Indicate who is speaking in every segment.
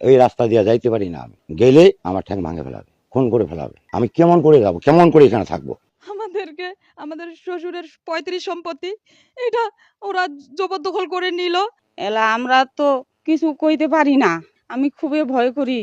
Speaker 1: এই রাস্তা দিয়ে যাইতে পারি না। আমি গেলে আমার ঠ্যাং ভাঙে ফেলাবে, খুন করে ফেলাবে। আমি কেমন করে যাবো, কেমন করে এখানে থাকবো?
Speaker 2: আমাদেরকে আমাদের শ্বশুরের 35 সম্পত্তি এটা ওরা জবরদখল করে নিল।
Speaker 3: এলা আমরা তো কিছু কইতে পারি না। আমি খুবই ভয় করি।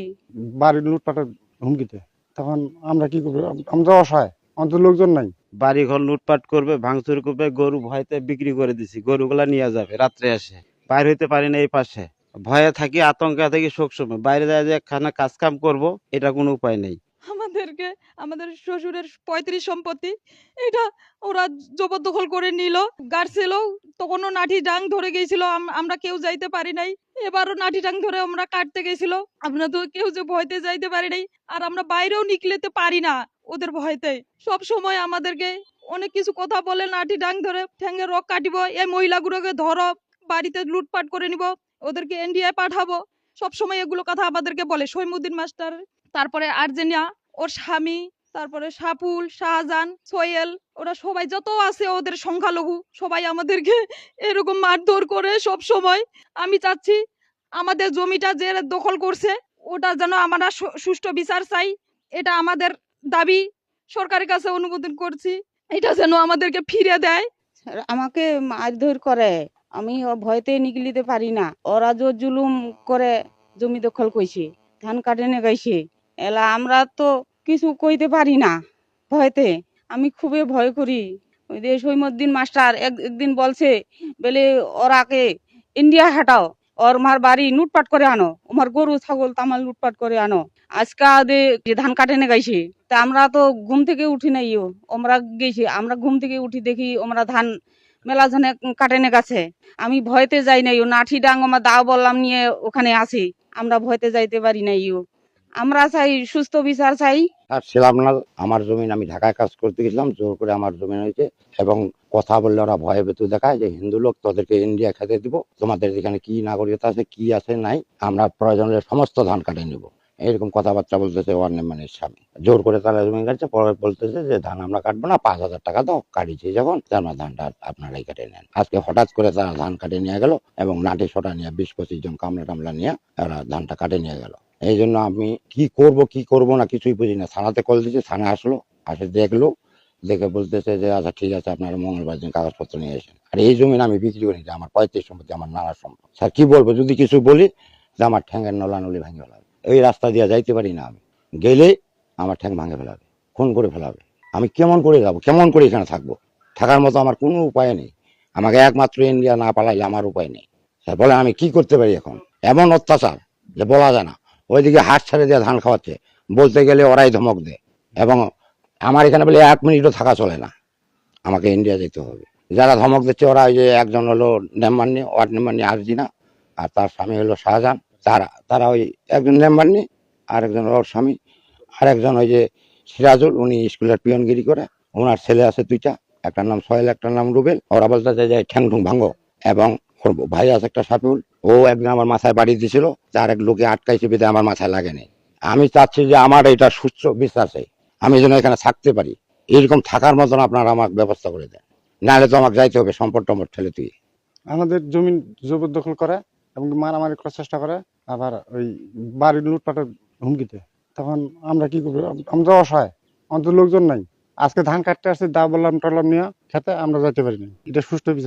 Speaker 4: বাড়ির লুটপাটের হুমকিতে তখন আমরা কি করবো? আমরা অসহায়, আমাদের লোকজন নাই।
Speaker 5: বাড়ি ঘর লুটপাট করবে, ভাঙচুর করবে, গরু ভয়তে বিক্রি করে দিছি, গরুগুলা নিয়ে যাবে রাত্রে এসে। বাইর হইতে পারি না এই পাশে, ভয়ে থাকি, আতঙ্কে থাকি সবসময়। বাইরে যায় যে খানা কাজ কাম করবো, এটা কোনো উপায় নেই।
Speaker 2: আমাদেরকে আমাদের শ্বশুরের 35 সম্পত্তি এটা ওরা জবরদখল করে নিল। গাড়ছিল তখনও নাঠি ডাং ধরে গেছিল, আমরা কেউ যাইতে পারি নাই। এবারও নাঠি ডাং ধরে আমরা কাটতে গেছিল, আমরা তো কেউ যে ভয়তে যাইতে পারি নাই। আর আমরা বাইরেও নিকলেতে পারি না ওদের ভয়তে। সব সময় আমাদেরকে অনেক কিছু কথা বলে, লাঠি ডাং ধরে ঠ্যাঙ্গে রক কাটিব, এই মহিলাগুলোকে ধরো, বাড়িতে লুটপাট করে নিব, ওদেরকে ইন্ডিয়ায় পাঠাবো। সব সময় এগুলো কথা আমাদেরকে বলে। সৈমুদ্দিন মাস্টার, তারপরে আর্জেনিয়া, ওর স্বামী, তারপরে সাপুল, শাহজাহান, সোহেল, ওরা সবাই যত আছে ওদের সংখ্যালঘু সবাই আমাদেরকে এরকম মারধর করে সব সময়। আমি চাচ্ছি আমাদের জমিটা যে দখল করছে ওটা যেন আমরা সুষ্ঠু বিচার চাই। এটা আমাদের দাবি, সরকারের কাছে অনুমোদন করছি, এটা যেন আমাদেরকে ফিরে দেয়।
Speaker 3: আমাকে মারধর করে, আমি ভয়তে নিকলিতে পারি না। ওরা যে জুলুম করে জমি দখল কইছে, ধান কাটেনে গাইছে। এলা আমরা তো কিছু কইতে পারি না ভয়তে। আমি খুবই ভয় করি। ওই যে সৈমুদ্দিন মাস্টার একদিন বলছে বলে ওরাকে ইন্ডিয়া হাঁটাও, ওর মার বাড়ি লুটপাট করে আনো, ওমার গরু ছাগল তামাল লুটপাট করে আনো। আজকা যে ধান কাটেনে গাইছে, তা আমরা তো ঘুম থেকে উঠি নাই, আমরা গেছি, আমরা ঘুম থেকে উঠি দেখি আমরা ধান মেলা ধানে কাটেনে গেছে। আমি ভয়তে যাই নাই, ও নাঠি ডাং আমার দাও বললাম নিয়ে ওখানে আছি, আমরা ভয়তে যাইতে পারি নাই। আমরা চাই সুস্থ বিচার চাই।
Speaker 1: আর ছিলাম না, আমার জমিন আমি ঢাকায় কাজ করতে গেছিলাম, জোর করে আমার জমিন হয়েছে। এবং কথা বললে ওরা ভয়ে ভেতু দেখায় যে হিন্দু লোক, তোদেরকে ইন্ডিয়া খেতে দিব, তোমাদের এখানে কি নাগরিকতা আছে কি আছে নাই, আমরা প্রয়োজনে সমস্ত ধান কাটে নিব। এরকম কথাবার্তা বলতেছে ওয়ার নেমানের স্বামী। জোর করে তারা জমি কাটছে, পরে বলতেছে যে ধান আমরা কাটবো না, 5,000 টাকা দাও, কাটিছি যখন আমরা ধানটা আপনারাই কেটে নেন। আজকে হঠাৎ করে তারা ধান কাটে নিয়ে গেল এবং নাটি সোটা নিয়ে 20-25 জন কামলা টামলা নিয়ে ওরা ধানটা কাটে নিয়ে গেল। এই জন্য আমি কি করব না কিছুই বুঝি না। থানাতে কল দিয়েছি, থানা আসলো, আসে দেখলো, দেখে বলতেছে যে আচ্ছা ঠিক আছে, আপনারা মঙ্গলবার দিন কাগজপত্র নিয়ে এসেন। আর এই জমিন আমি বিক্রি করি, আমার 35 সম্পত্তি, আমার নানার সম্পত্তি। স্যার কি বলবো, যদি কিছু বলি যে আমার ঠ্যাঙ্গের নলানলি ভাঙে ফেলাবে। এই রাস্তা দিয়ে যাইতে পারি না, আমি গেলে আমার ঠ্যাং ভাঙে ফেলাবে, খুন করে ফেলাবে। আমি কেমন করে যাবো, কেমন করে এখানে থাকবো? থাকার মতো আমার কোনো উপায় নেই। আমাকে একমাত্র ইন্ডিয়া না পালাইলে আমার উপায় নেই। স্যার বলে আমি কি করতে পারি এখন? এমন অত্যাচার যে বলা যায় না। ওইদিকে হাট ছেড়ে দিয়ে ধান খাওয়াচ্ছে, বলতে গেলে ওরাই ধমক দেয়। এবং আমার এখানে বলে 1 মিনিটও থাকা চলে না, আমাকে ইন্ডিয়া যেতে হবে। যারা ধমক দিচ্ছে ওরা, ওই যে একজন হলো নেম্বারনি, ওয়ার্ড নেম্বারনি আরজিনা, আর তার স্বামী হলো শাহজাহান। তারা ওই একজন নেম্বারনি, আর একজন ওর স্বামী, আর একজন ওই যে সিরাজুল, উনি স্কুলের পিয়নগিরি করে। ওনার ছেলে আছে 2টা, একটার নাম সোহেল, একটার নাম রুবেল। ওরা বলতেছে যে ঠ্যাং ঠুং ভাঙো। এবং ওর ভাই আছে একটা সাপিউল, ও একদিন আমার মাথায় বাড়ি দিয়েছিল, যার এক লোকে আটকাইছে বেঁধে আমার মাথায় লাগেনি। আমি চাচ্ছি যে আমার এটা সুস্থ বিচার চাই, আমি যেন এখানে থাকতে পারি। এরকম থাকার মতন আপনারা আমার ব্যবস্থা করে দেন, নাহলে তো আমাকে যাইতে হবে সম্পদ টম্পদ ঠেলে তুই।
Speaker 4: আমাদের জমি জবরদখল করে এবং মারামারি করার চেষ্টা করে, আবার ওই বাড়ির লুটপাটের হুমকিতে তখন আমরা কি করবো? আমরা অসহায়, আমাদের লোকজন নাই। আজকে ধান কাটতে আসছে, দা বললাম টললাম নিয়ে খেতে, আমরা যাইতে পারি না। এটা সুষ্ঠু বিচার।